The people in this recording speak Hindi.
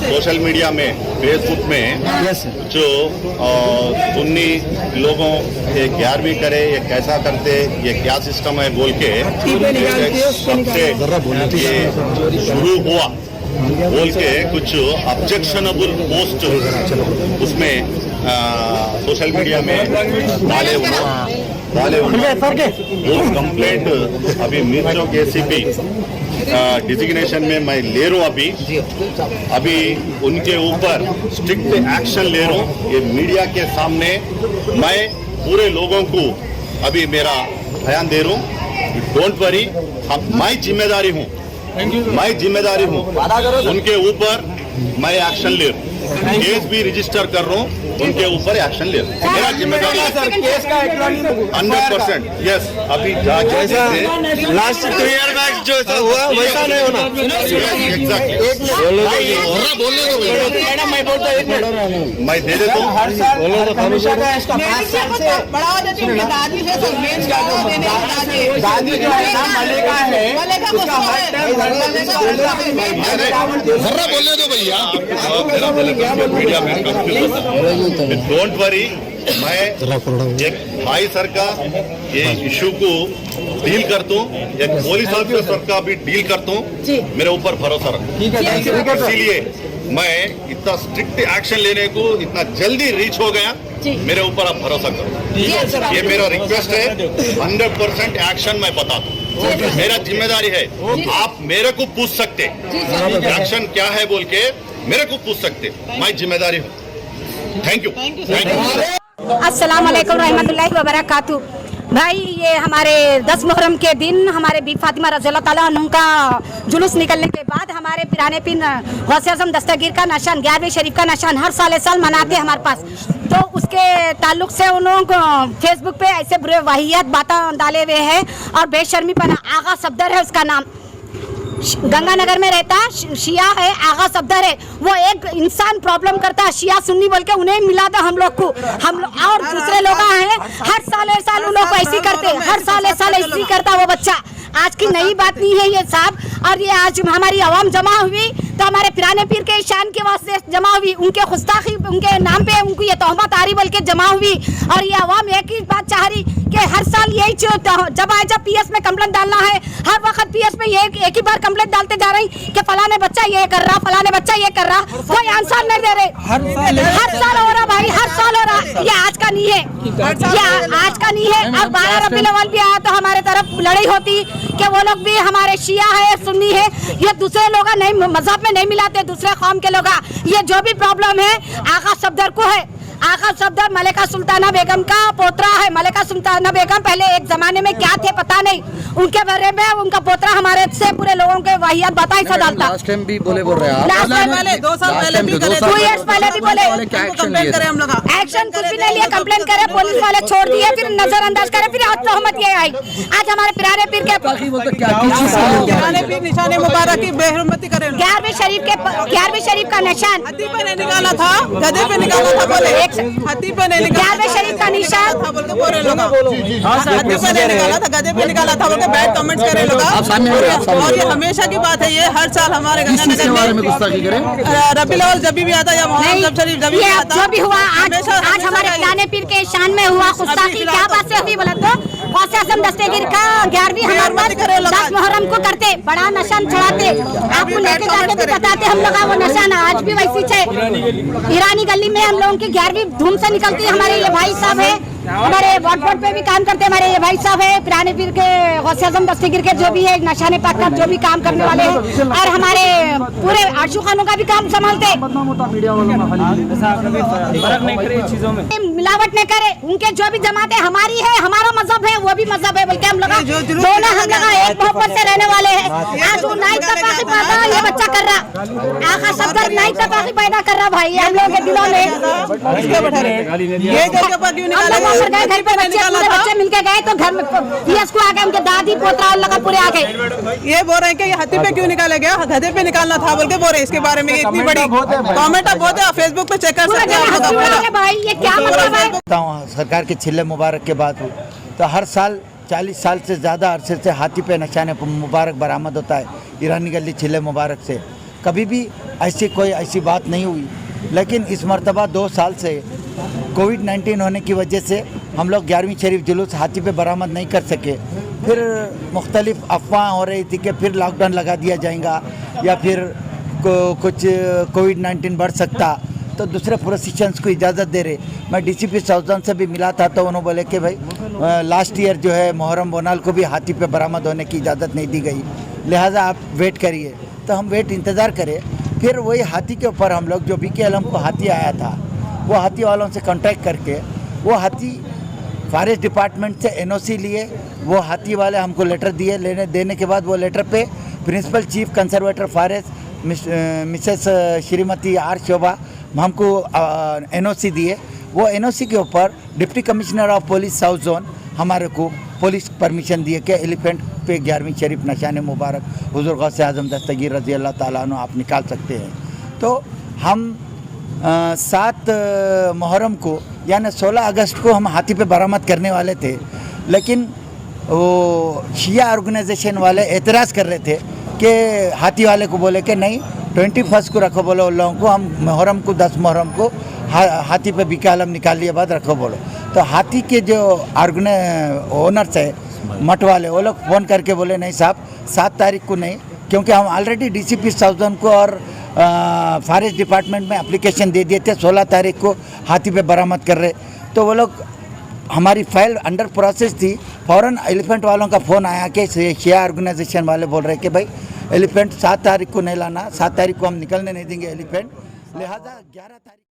सोशल मीडिया में, फेसबुक में जो सुन्नी लोगों ये 11वीं करे, ये कैसा करते, ये क्या सिस्टम है बोल के सबसे ये शुरू हुआ बोल के कुछ ऑब्जेक्शनेबल पोस्ट उसमें सोशल मीडिया में डाले उन्होंने कंप्लेंट अभी मिर्चो के एसीपी डिजिग्नेशन में मैं ले रहा हूँ। अभी उनके ऊपर स्ट्रिक्ट एक्शन ले रहा हूँ। ये मीडिया के सामने मैं पूरे लोगों को अभी मेरा बयान दे रहा हूँ। डोंट वरी, मैं जिम्मेदारी हूँ उनके ऊपर मैं एक्शन ले रहा हूँ। केस भी रजिस्टर कर रहा हूँ, उनके ऊपर एक्शन ले रहा हूँ। मेरा जिम्मेदारी 100%। यस, अभी लास्ट 2 ईयर बैक जो हुआ वैसा नहीं होना। मैं दे देता हूँ। बोलने दो भैया। मीडिया में डोंट वरी, मैं एक भाई सर का ये इशू को डील करता हूँ, एक पुलिस ऑफिसर का भी डील करता हूँ। मेरे ऊपर भरोसा रखो। इसीलिए मैं इतना स्ट्रिक्ट एक्शन लेने को इतना जल्दी रीच हो गया। मेरे ऊपर आप भरोसा करो। ये मेरा रिक्वेस्ट है। 100% एक्शन मैं बता दूँ। मेरा जिम्मेदारी है। आप मेरे को पूछ सकते एक्शन क्या है बोल के, मेरे को पूछ सकते, मैं जिम्मेदारी हूँ। Thank you. अस्सलाम वालेकुम रहमतुल्लाहि व बरकातहू। भाई, ये हमारे 10 मुहर्रम के दिन हमारे बी फातिमा रज़ियल्लाहु ताला अन्हा का जुलूस निकलने के बाद हमारे पिराने पिन गौसे आज़म दस्तगीर का निशान 11वीं शरीफ का निशान हर साल मनाते हैं हमारे पास। तो उसके ताल्लुक से उन लोगों को फेसबुक पे ऐसे बुरे वाहियात बातें डाले हुए हैं और बेशर्मी पर आगा सफदर है उसका नाम, गंगानगर में रहता, शिया है, आगा सफदर है। वो एक इंसान प्रॉब्लम करता है शिया सुन्नी बोल के, उन्हें मिला था हम लोग को। हम और दूसरे लोग हैं हर साल उन लोग को ऐसी करते, हर साल ऐसी करता वो बच्चा। आज की नई बात नहीं है ये साहब। और ये आज हमारी आवाम जमा हुई तो हमारे पिराने पीर के शान के वास्ते जमा हुई, उनके गुस्ताखी उनके नाम पे उनको ये तोहमत आ रही बोल के जमा हुई। और ये आवाम एक ही बात चाह रही कि हर साल यही जब पीएस में कंप्लेंट डालना है, हर वक्त पीएस में एक ही बार कंप्लेंट डालते जा रही कि फलाने बच्चा ये कर रहा, फलाने बच्चा ये कर रहा, कोई आंसर नहीं दे रहे। हर साल हो रहा भाई, हर साल हो रहा। ये आज का नहीं है, ये आज का नहीं है। अब 12 रबीउल अव्वल भी आया तो हमारे तरफ लड़ाई होती कि वो लोग भी हमारे शिया है, सुन्नी है, ये दूसरे लोग नहीं मजहब में नहीं मिलाते, दूसरे कौम के लोग। ये जो भी प्रॉब्लम है आगा सफदर को है। आगा सफदर मलिका सुल्ताना बेगम का पोतरा है। मलिका सुल्ताना बेगम पहले एक जमाने में क्या थे पता नहीं, उनके बारे में उनका पोतरा हमारे से पूरे लोगों के वाहियात बता ही डालता। लास्ट टाइम भी बोल रहे हैं, 2 साल पहले भी 2 इयर्स पहले भी बोले। एक्शन कुछ भी नहीं लिया, कंप्लेंट करे, पुलिस वाले छोड़ दिए, फिर नजरअंदाज करे, फिर आज तोहमत ये आई। आज हमारे पिराने पीर के निशाने मुबारक की बेहरमती करें। 11वीं शरीफ का निशान निकाला था, गधे पे निकाला था, बोले हाथी पे नहीं निकाला। 11वीं शरीफ का निशान बोल के बोले लोग, हाथी पे नहीं निकाला था, गधे पे निकाला था बोल के बैड कमेंट्स करे लोग। और ये हमेशा की बात है, ये हर साल हमारे गंगानगर में रबीउल अव्वल जब भी आता या मुहर्रम शरीफ जब भी आता, जो भी हुआ आज हमारे पिराने पीर के शान में हुआ गुस्ताखी। क्या बात से अभी बोला तो गौसे आज़म दस्तगीर का 11वीं हमारे पास 10 मुहर्रम को करते, बड़ा निशान चढ़ाते, आपको लेके जाके भी बताते हम लोग। वो निशान आज भी वैसी है। ईरानी गली में हम लोगों की 11वीं धूम से निकलती है। हमारे ये भाई साहब है, हमारे वॉट पे भी काम करते हैं, हमारे ये भाई साहब है पिराने पीर के गौसे आज़म दस्तगीर के जो भी है निशाने पाक का जो भी काम करने वाले हैं, और हमारे पूरे आशू खानों का भी काम संभालते। मिलावट नहीं करे, उनके जो भी जमाते हमारी है, हमारा मजहब है, वो भी मजहब है बोलते हम लोग दोनों हम लोग एक मोहब्बत से रहने वाले हैं। आज वो नाइट तफाकी पैदा ये बच्चा कर रहा, आगा सफदर नाइट तफाकी पैदा कर रहा भाई हम लोगों के दिलों में। घर पे बच्चे मिलके गए तो घर में पीएस को आ गए, उनके दादी पोतरा लगा पूरे आ गए। ये बोल रहे हैं कि हाथी पे क्यों निकाला गया, गधे पे निकालना था बोल के बोल रहे। इसके बारे में इतनी बड़ी कमेंट आप बहुत है, फेसबुक पे चेक कर सकते हैं भाई। ये क्या मतलब है? सरकार के छिल्ले मुबारक के बाद तो हर साल 40 साल से ज़्यादा अरसे से हाथी पे निशाने मुबारक बरामद होता है ईरानी गली छिल्ले मुबारक से। कभी भी ऐसी बात नहीं हुई। लेकिन इस मर्तबा 2 साल से कोविड-19 होने की वजह से हम लोग 11वीं शरीफ जुलूस हाथी पे बरामद नहीं कर सके। फिर मुख्तलिफ अफवाह हो रही थी कि फिर लॉकडाउन लगा दिया जाएगा या फिर कुछ कोविड-19 बढ़ सकता, तो दूसरे प्रोसिशंस को इजाज़त दे रहे। मैं डीसीपी साउथर्न से भी मिला था तो उन्होंने बोले कि भाई लास्ट ईयर जो है मुहर्रम बोनाल को भी हाथी पे बरामद होने की इजाज़त नहीं दी गई, लिहाजा आप वेट करिए। तो हम इंतज़ार करें। फिर वही हाथी के ऊपर हम लोग जो BKLM को हाथी आया था, वो हाथी वालों से कॉन्टैक्ट करके वो हाथी फॉरेस्ट डिपार्टमेंट से NOC लिए। वो हाथी वाले हमको लेटर दिए, देने के बाद वो लेटर पे principal chief conservator forest mrs Shrimati R Shobha हमको NOC दिए। वो NOC के ऊपर deputy commissioner of police south zone हमारे को पुलिस परमिशन दिए कि एलिफेंट पे 11वीं शरीफ निशान मुबारक हुजूर गौसे आज़म दस्तगीर रज़ी अल्लाह ताला अन्हु आप निकाल सकते हैं। तो हम 7 मुहर्रम को यानी 16 अगस्त को हम हाथी पे बरामद करने वाले थे, लेकिन वो शिया ऑर्गेनाइजेशन वाले एतराज़ कर रहे थे कि हाथी वाले को बोले कि नहीं 21 को रखो बोलो उन लोगों को, हम मुहर्रम को 10 मुहर्रम को हाथी पे BKLM निकाल लिया बाद रखो बोलो। तो हाथी के जो ओनर्स है मठ वाले, वो लोग फ़ोन करके बोले नहीं साहब 7 तारीख को नहीं, क्योंकि हम ऑलरेडी DCP साउथर्न को और फॉरेस्ट डिपार्टमेंट में एप्लीकेशन दे दिए थे 16 तारीख को हाथी पे बरामद कर रहे। तो वो लोग हमारी फाइल अंडर प्रोसेस थी, फ़ौरन एलिफेंट वालों का फ़ोन आया कि शिया ऑर्गेनाइजेशन वाले बोल रहे कि भाई एलिफेंट 7 तारीख को नहीं लाना, 7 तारीख को हम निकलने नहीं देंगे एलिफेंट, लिहाजा 11 तारीख